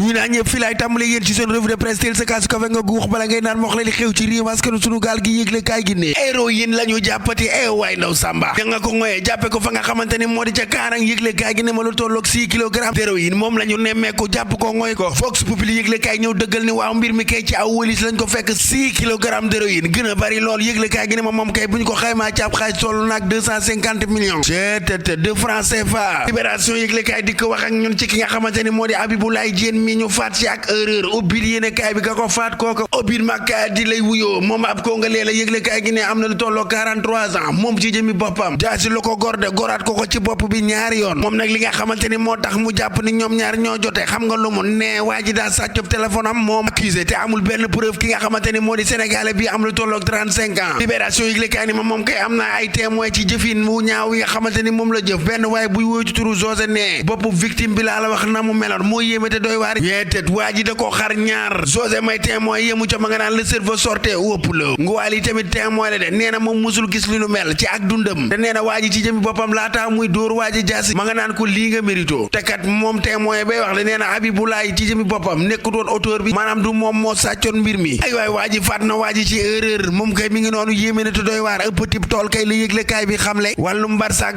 ñu naa ñëpp fi laay tàmbale yéen ci seen revue de presse teel sa kaasu kafe nga guux bala ngay naan mox la li xew ci réew askanu sunu gaal gi yëgle kaay gi ne héroïne la ñu jàppati waay ndaw sàmba da nga ko ngoyee jàppe ko fa nga xamante ni moo di ca Kaarang yëgle kaay gi ne ma lu tolloog 6 kilogrammes d'héroïne moom la ñu nemmeeku jàpp ko ngoy ko Vox Populi yëgle kaay ñëw dëggal ni waaw mbir mi kay ci aw wëlis lañ ko fekk 6 kilogrammes d'héroïne gën a bari lool yëgle kaay gi ne ma moom kay bu ñu ko xaymaa ci ab xaalis toll nag 250 millions de francs CFA libération yëgle kaay di ko wax ak ñun ci ki nga xamante ni moo di Abiboulaye Diène mi ñu faat ci ak erreur ubbil yéene kaay bi ka ko faat kooka ubbil makka di lay wuyoo moom ab congolais la yëgle kaay gi ne am na lu tolloo 43 ans moom ci jëmi boppam jaasi lu ko gorde goraat ko ci bopp bi ñaari yoon moom nag li nga xamante ni moo tax mu jàpp ni ñoom ñaar ñoo jote xam nga lu mu ne waa ji daa sàccob téléphone am moom accusé te amul benn preuve ki nga xamante ni moo di sénégalais bi am lu tolloog 35 ans libération yëgle kaay ni moom kay am na ay témoin ci jëfin wu ñaaw yi nga xamante ni moom la jëf benn waaye buy wóoy ci turu José ne boppu victime bi laa la wax na mu meloon moo yéeme te doy waar yeetet waa ji da ko xar ñaar José may témoin yéemu ca ma nga naan le cerveau sorté wópp la nguwaal yi tamit témoin la de nee na moom musul gis li nu mel ci ak dundam te nee na waa ji ci jëmi boppam laata muy dóor waa ji jaasi ma nga naan ko lii nga mérito te kat moom témoin bay wax de nee na Abiboulaye ci jëmi boppam nekkutoon auteur bi maanaam du moom moo sàccoon mbir mi ay waay waa ji faat na waa ji ci erreur moom kay mi ngi noonu yéeme na te doy waar ëpp tib tool kay la yëgle kaay bi xamle wàllum barsaak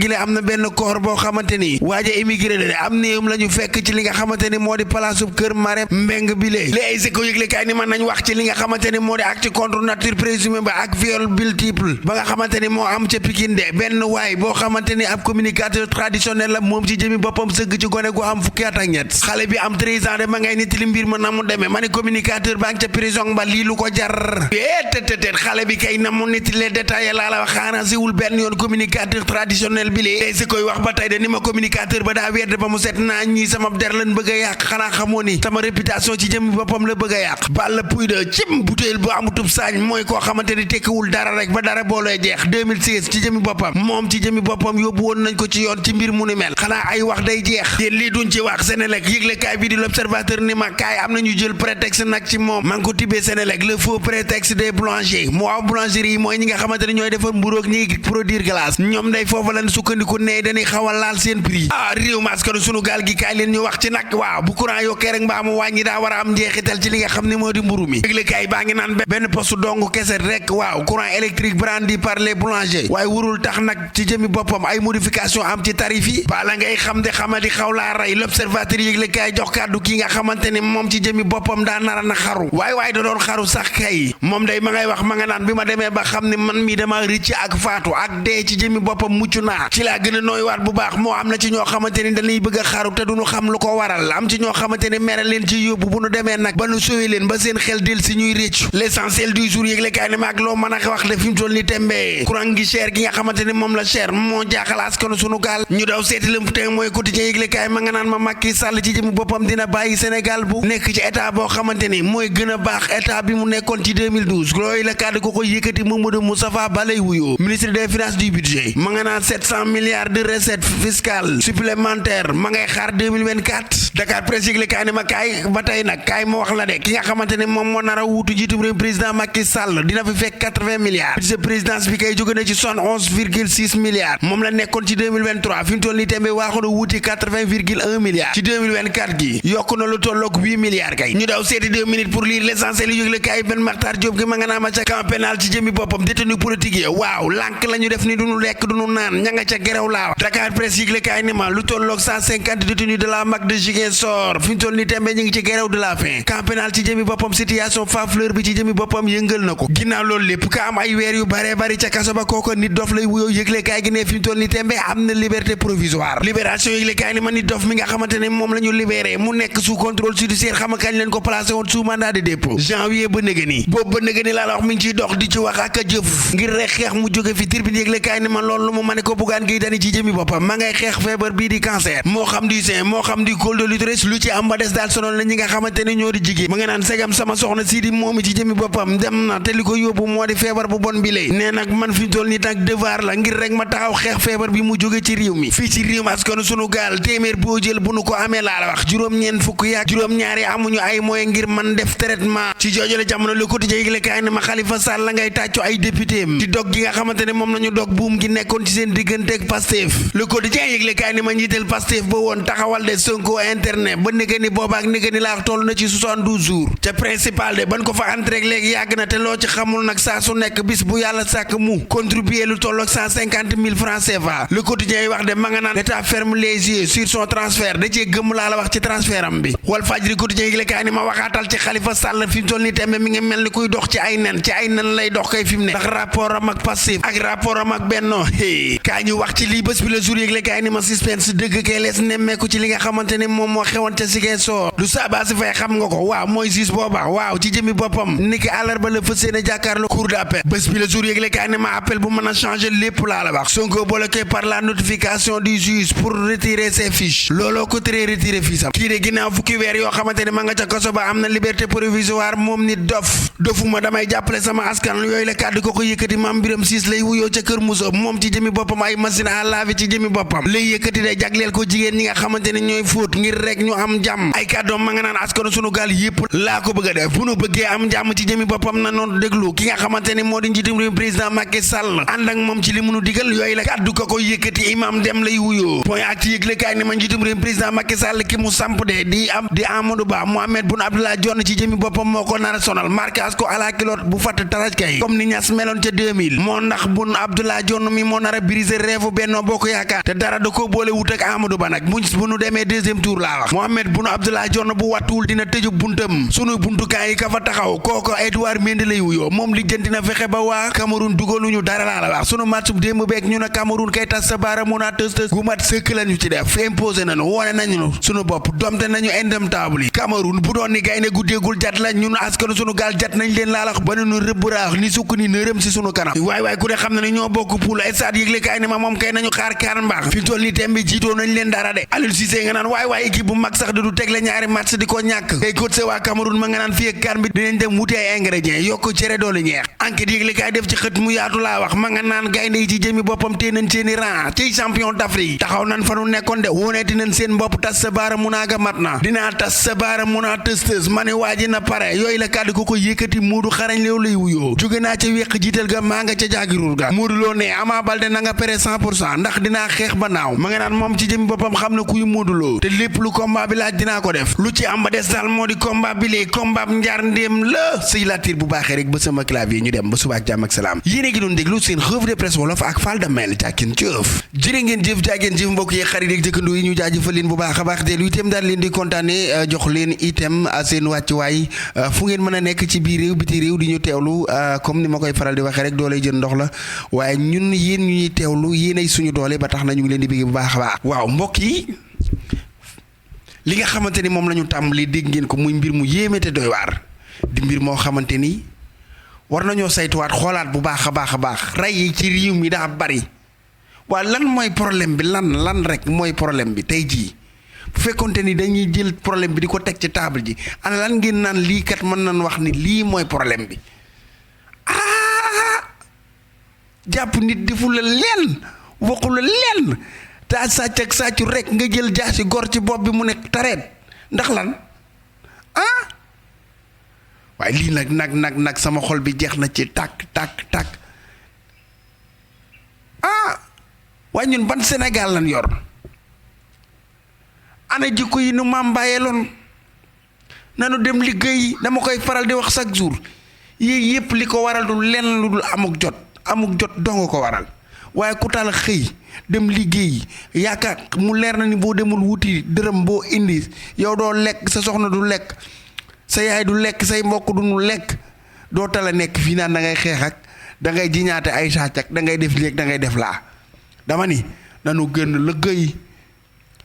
gi le am na benn koor boo xamante ni waaja émigré de am néewum la ñu fekk ci li nga xamante ni moo di place kër Marème Mbeng bi lee li ay seko yëgle kaay ni mën nañ wax ci li nga xamante ni moo di acte contre nature présumé ba ak viol multiple ba nga xamante ni moo am ca Pikine de benn waay boo xamante ni ab communicateur traditionnel la moom ci jëmi boppam sëgg ci gone gu am fukki at ak ñett xale bi am 13 ans de ma ngay nit li mbir ma na mu demee ma ne communicateur baa ngi ca prison ba lii lu ko jar tëtëtët xale bi kay na mu nit les détails laa la wax xaana siwul benn yoon communicateur traditionnel bi lee si koy wax ba tey de ni ma communicateur ba daa wedd ba mu set naa ñii sama der lañ bëgg a yàq xanaa xamoo ni sama réputation ci jëmmi boppam la bëgg a yàq Balla Pouye de cim butéel bu amutub saañ mooy koo xamante ni tekkiwul dara rek ba dara boolooy jeex 2016 ci jëmmi boppam moom ci jëmmi boppam yóbbu woon nañ ko ci yoon ci mbir mu ni mel xanaa ay wax day jeex yéen lii duñ ci wax Sénélec yëgle kaay bi di l'observateur ni ma kaay am nañu jël prétexte nag ci moom maa ngi ko tibbee Sénélec le faux prétexte des boulangers moo am boulangerie yi mooy ñi nga xamante ne ñooy defar mburoog ñi produire glace ñoom day foofu lañ sukkandiku ne dañuy xaw a laal seen prix réew maskanu sunu gaal gi kaay leen ñu wax ci nag waaw bu courant yokkee rek mbaa mu wàññi daa war a am njeexital ci li nga xam ne moo di mburu mi yëgle kaay baa ngi naan benn poste dong kese rek waaw courant électrique brandi par les boulangers waaye wurul tax nag ci jëmi boppam ay modification am ci tarif yi bala ngay xam de xamadi xaw laa rey l'observateur yëgle kaay jox kàddu kii nga xamante ne moom ci jëmi boppam daa nara na xaru waaye da doon xaru sax kay moom day ma ngay wax ma nga naan bi ma demee ba xam ne man mi dama rëcc ak faatu ak dee ci jëmi boppam mucc naa ci laa gën a nooy waat bu baax moo am na ci ñoo xamante ni dañuy bëgg a xaru te duñu xam lu ko waral am ci ñoo xamante ni mere leen ci yóbbu bu nu demee nag ba nu sowee leen ba seen xel del si ñuy réccu l'essentiel du jour yëgle kaay ne ma ak loo mën a wax de fi mu toll ni tembe courant gi cher gi nga xamante ni moom la cher moo jaaxal askanu sunu gaal ñu daw seeti lëm te mooy quotidien yëgle kaay ma nga naan ma Macky Sall ci jëmi boppam dina bàyyi Sénégal bu nekk ci état boo xamante ni mooy gën a baax état bi mu nekkoon ci 2012 looyu la kàddu ko yëkkati Mamadou Moustapha Ba lay wuyoo ministre des finances du budget ma nga naan 700 milliards de recettes fiscales supplémentaires ma ngay xaar 2024 Dakar Presse yëgle kaay ne ma kaay ba tey nag kaay ma wax la de ki nga xamante ne moom moo nar a wuutu jiitum réew président Macky Sall dina fi fekk 80 milliards budget présidence bi kay jóge na ci 71,6 milliards moom la nekkoon ci 2023 fi mu toll nii tembe waaxu na wuuti 80,1 milliards ci 2024 gi yokk na lu tolloog 8 milliards kay ñu daw seeti 2 minutes pour lire l'essentiel yu yëgle kaay Ben Makhtar Diop gi ma nga naa ma ca camp pénal ci jëmi boppam détenu politique yi waaw lànk la ñu def ni duñu lekk duñu naan ña nga ca gerew laa Dakar Presse yëgle kaay ni ma lu tolloog 150 détenus de la MAC de Ziguinchor fi mu toll nii tembe ñu ngi ci gerew de la faim camp pénal ci jëmi boppam situation Fafleur bi ci jëmi boppam yëngal na ko ginnaaw loolu lépp ka am ay weer yu bare bari ca kaso ba kooko nit dof lay wuyoo yëgle kaay gi ne fi mu toll nii tembe am na liberté provisoire libération yëgle kaay ni ma nit dof mi nga xamante ne moom la ñu libéré mu nekk sous contrôle judiciaire xam kañ leen ko placé woon sous mandat de dépôt janvier ba nëgëni boobu ba nëgëni laa la wax mi ngi ciy dox di ci wax ak a jëf ngir rek xeex mu jóge fi tribune yëgle kaay ni ma loolu lu mu ma ne ko Bougane Gueye Dany ci jëmi boppam ma ngay xeex feebar bii di cancer moo xam du sein moo xam du col de l'utérus lu ci am ba des daal sonal na ñi nga xamante ne ñoo di jigéen ma nga naan segam sama soxna sii di moomi ci jëmi boppam dem na te li ko yóbbu moo di feebar bu bon bi lay nee nag man fi toll nii nag devoir la ngir rek ma taxaw xeex feebar bi mu jóge ci réew mi fii ci réew mi askanu sunu gaal téeméer boo jël bu nu ko amee laa la wax juróom-ñeent fukk yaak juróom-ñaari amuñu ay moyen ngir man def traitement ci joojale jamono Le Quotidien yëgle kaay ne ma Khalifa Sall la ngay tàccu ay député am ci dog gi nga xamante ne moom nañu dog buum gi nekkoon ci seen diggante ak Pastef Le Quotidien yëgle kaay ne ma njiital Pastef ba woon taxawal de Sonko internet ba ba négé ni booba ak négé ni laa toll na ci 72 jours ca principal de ban ko fa entré léegi yàgg na te loo ci xamul nag saa su nekk bis bu yàlla sàkk mu contribuer lu tolloog 150 000 francs CFA le quotidien yi wax de ma nga naan l'état ferme les yeux sur son transfert da cee gëmm laa la wax ci transfert am bi wal fajri quotidien yi kaay ni ma waxaatal ci Khalifa Sall fi mu toll nii tembe mi ngi mel ni kuy dox ci ay nen lay dox kay fi mu ne ndax rapport am ak Pastef ak rapport am ak Benno kaa ñu wax ci lii bés bi la jour yëgle kaay ni ma suspense dëgg kay lees nemmeeku ci li nga xamante ne moom moo xewoon ca Ziguinchor du saaba si fay xam nga ko waaw mooy juge booba waaw ci jëmi boppam niki àllarba la fas yéene jàkkaarloo cour d'appel bés bi la jour yëgle kaay ni ma appel bu mën a changer lépp laa la wax Sonko bloqué par la notification du juge pour retirer ses fiches looloo ko tere retirer fiche am kii de ginnaaw fukki weer yoo xamante ne ma nga ca kaso ba am na liberté provisoire moom nit dofuma damay jàppale sama askan yooyu la kàddu ko yëkkati Mame Birame Ciss lay wuyoo ca Kër Moussa moom ci jëmi boppam ay machine à laver ci jëmi boppam lay yëkkati de jagleel ko jigéen ñi nga xamante ne ñooy fóot ngir rek ñu am jàmm ay kàddoom ma nga naan askanu sunu gaal yëpp laa ko bëgg a def bu nu bëggee am jàmm ci jëmi boppam na noonu déglu ki nga xamante ne moo di njiitum réew président Macky Sall ànd ak moom ci li munu digal yooyu la kàddu ko yëkkati imam dem lay wuyoo point ak ci yëgle kaay ne ma njiitum réew président Macky Sall ki mu samp de di Amadou Ba Mohamed Boun Abdallah Dionne ci jëmi boppam moo ko nar a sonal marquage ko à la culotte bu fatt taraj kay comme ni Niass meloon ca 2000 moo ndax Boun Abdallah Dionne mi moo nar a briser rêve Benno Bokk Yaakaar te dara da ko boole wut ak Amadou Ba nag bu nu demee deuxième tour laa wax Mohamed Boun Abdallah Dionne bu wattuwul dina tëju buntam sunu buntukaay yi ka fa taxaw kooko Edouard Mendy lay wuyoo moom li jënti na fexe ba waa Cameroun dugaluñu dara laa la wax sunu match bu démb beeg ñu ne Cameroun kay tas sa baara mun a tës gu mat sëkk lañu ci def imposé nañu wone nañu sunu bopp domte nañu indomptable yi Cameroun bu doon ni gaynde guddeegul jat la ñun askanu sunu gaal jat nañ leen laa la wax ba nu rëbb raax ni sukk ni nërëm si sunu kanam waay ku ne xam na ne ñoo bokk poule stade yëgle kaay ne ma moom kay nañu xaar kaar mbaax fi toll ni tembi jiitoo nañ leen dara de Aliou Cissé nga naan waay équipe bu mag sax du teg la ñaari match di ko ñàkk kay coach waa Cameroun ma nga naan fii ak kan bi dinañ dem wuti ay ingrédients yokk cere doolu ñeex enquête yëgle kaay def ci xët mu yaatu laa wax ma nga naan gaynde yi ci jëmi boppam tee nañ seeni rang ci champion d'Afrique taxaw nañ fa nu nekkoon de woneeti nañ seen bopp tas sa baara munaaga mat na dinaa tas sa baara munaa tës ma ne waa ji na pare yooyu la kàddu ko yëkkati Moodu xarañ léew lay wuyoo jóge naa ca wéq jiital ga maa nga ca jaagirul ga Moodu loo ne Ama Baldé na nga pere 100% ndax dinaa xeex ba naaw ma nga naan moom ci jëmi boppam xam na kuy Moodu loo te lépp lu combat bi laaj dinaa ko def lu ci am ba des daal moo di combat bi lee combat njaar ndéem la sëy laatiir bu baaxee rek ba sama clavier ñu dem ba suba ak jàmm ak salaam yéen a ngi doon déglu seen revue de presse wolof ak Fall Damel jàkkeen jëf jërë ngeen jëf jaageen jëf mbokk yi xarit ak jëkkandoo yi ñu jaajëfal leen bu baax a baax dellu itam daal leen di kontaane jox leen itam seen wàccuwaay fu ngeen mën a nekk ci biir réew biti réew di ñu teewlu comme ni ma koy faral di waxee rek doolay jën ndox la waaye ñun yéen ñu ñuy teewlu yéenay suñu doole ba tax na ñu ngi leen di bëgg bu baax a baax waaw mbokk yi li nga xamante ni moom la ñu tàmbali dégg ngeen ko muy mbir mu yéeme te doy waar di mbir moo xamante ni war nañoo saytuwaat xoolaat bu baax a baax rey yi ci réew mi daa bari waa lan mooy problème bi lan rek mooy problème bi tey jii bu fekkonte ni dañuy jël problème bi di ko teg ci table ji ana lan ngeen naan lii kat mën nañ wax ni lii mooy problème bi jàpp nit defu la leen waxu la leen taa sàcc ak sàccu rek nga jël jaasi gor ci bopp bi mu nekk tareet ndax lan waaye lii nag sama xol bi jeex na ci tàkk waaye ñun ban Sénégal lan yor ana jikko yi nu maam bàyyeeloon nanu dem liggéey dama koy faral di wax chaque jour yii yëpp li ko waral du lenn lu dul amuk jot donga ko waral waaye ku tal xëy dem liggéey yaakaar mu leer na ni boo demul wuti dërëm boo indi yow doo lekk sa soxna du lekk sa yaay du lekk say mbokk du nu lekk doo tala nekk fii naan da ngay xeex ak da ngay jiñaate ay sàcc ak da ngay def léegi da ngay def laa dama ni nanu gën liggéey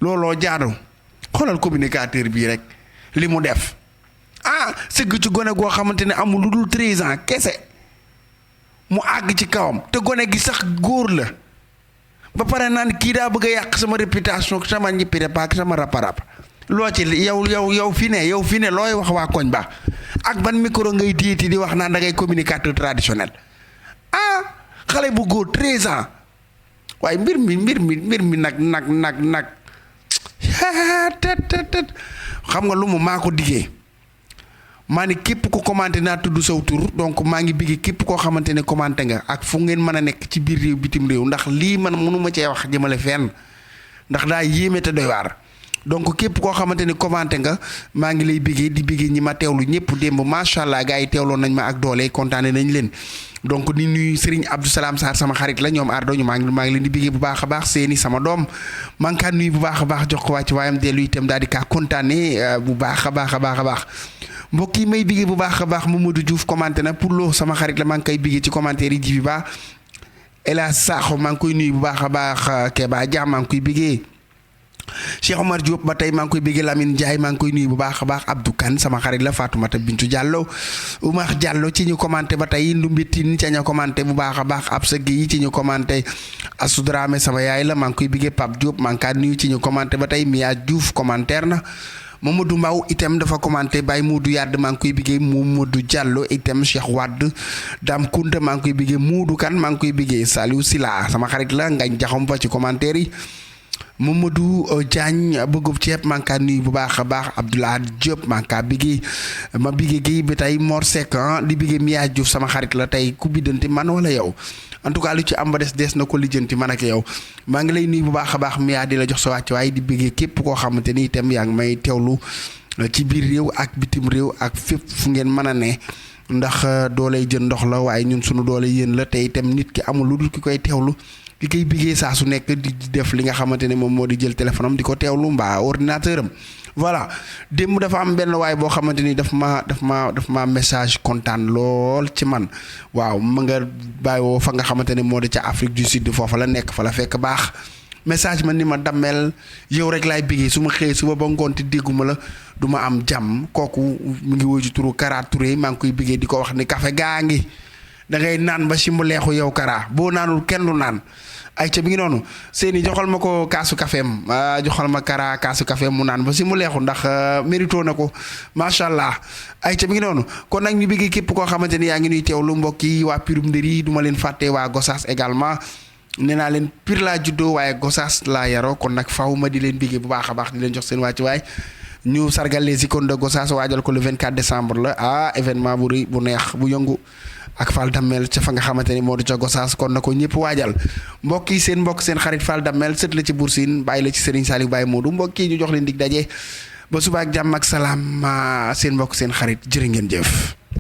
looloo jaadu xoolal communicateur bii rek li mu def sëgg ci gone goo xamante ne amul lu dul 13 ans kese mu àgg ci kawam te gone gi sax góor la ba pare naan kii daa bëgg a yàq sama réputation sama ñippi repaak sama raparap loo ci yow fi ne looy wax waa koñ ba ak ban micro ngay tiiti di wax naan da ngay communicateur traditionnel xale bu góor 13 ans waaye mbir mi nag tet xam nga lu mu maa ko diggee maa ni képp ku commenté naa tudd saw tur donc maa ngi biggi képp koo xamante ne commenté nga ak fu ngeen mën a nekk ci biir réew bitim réew ndax lii man mënuma cee wax jëmale fenn ndax daa yéeme te doy waar donc képp koo xamante ni commenté nga maa ngi lay bigee di bigee ñi ma teewlu ñëpp démb macha allah gars yi teewloon nañ ma ak doole kontaane nañ leen donc ni nuyu Serigne Abdou Salam Sarr sama xarit la ñoom ardo ñu maa ngi leen di bigee bu baax a baax seeni sama doom maa ngi kaa nuyu bu baax a baax jox ko wàcc waayam dellu itam daal di kaa kontaane bu baax a baax a baax a baax mbokk yi may bigee bu baax a baax Mamadou Diouf commenté na pour loo sama xarit la maa ngi koy bigee ci commentaire yi ji bi baax Ela Sakho maa ngi koy nuyu bu baax a baax Keba Dia maa ngi koy bigee Cheikh Omar Diop ba tey maa ngi koy bigee Lamine Ndiaye maa ngi koy nuyu bu baax a baax Abdou Kane sama xarit la Fatoumata Bintou Diallo Oumar Diallo ci ñu commenté ba tey Ndumbitin ca ñu commenté bu baax a baax Absa Gueye ci ñu commenté Assou Dramé sama yaay la maa ngi koy bigee Pape Diop maa ngi kaa nuyu ci ñu commenté ba tey Mia Diouf commentaire na Mamadou Mbaw itam dafa commenté Baye Moudou Yadd maa ngi koy bigee Mamadou Diallo itam Cheikh Wade Dame Kounta maa ngi koy bigee Moudou Kane maa ngi koy bigee Saliou Sila sama xarit la Ngañ Jaxam fa ci commentaire yi Mamadou Diagne bëggub ceeb maa ngi kaa nuyu bu baax a baax Abdoulaye Diop maa ngi kaa bigee ma bigee gi ba tey Mor Seck di bigee Mia Diouf sama xarit la tey ku biddanti man wala yow en tout cas lu ci am ba des na ko lijjanti man ak yow maa ngi lay nuyu bu baax a baax Mia di la jox sa wàcc waaye di bigee képp koo xamante ni itam yaa ngi may teewlu ci biir réew ak bitim réew ak fépp fu ngeen mën a ne ndax dooley jën ndox la waaye ñun sunu doole yéen la te itam nit ki amul lu dul ki koy teewlu ki koy bigee saa su nekk di def li nga xamante ne moom moo di jël téléphone am di ko teewlu mbaa ordinateur am voilà démb dafa am benn waay boo xamante ni daf ma message kontaan lool ci man waaw ma nga bàyyiwoo fa nga xamante ne moo di ca Afrique du Sud foofa la nekk fa la fekk baax message man ni ma dammel yow rek laay bigee su ma xëyee suba ba ngoonte dégguma la du ma am jàmm kooku mu ngi woy ci turu Kara Touré maa ngi koy bigee di ko wax ni café gaa ngi da ngay naan ba si mu leexu yow Kara boo naanul kenn du naan ay ca bi ngi noonu seeni joxal ma ko kaasu kafeem joxal ma Kara kaasu kafeem mu naan ba si mu leexu ndax mérito na ko macha allah ay ca bi ngi noonu kon nag ñu bëgg képp koo xamante ni yaa ngi nuy teewlu mbokk yi waa Pirum Ndër yi du ma leen fàtte waa Gossas également nee naa leen Pire laa juddoo waaye Gossas laa yaroo kon nag faw ma di leen bëggee bu baax a baax di leen jox seen wàcc waay ñu sargal les icônes de Gossas waajal ko le 24 décembre la événement bu rëy bu neex bu yëngu ak Fall Damel ca fa nga xamante ni moo di ca Gossas kon na ko ñëpp waajal mbokk yi seen mbokk seen xarit Fall Damel sët la ci Bour Sine bàyyi la ci Serigne Saliou Baye Modou mbokk yi ñu jox leen dig daje ba suba ak jàmm ak salaam seen mbokk seen xarit jërë ngeen jëf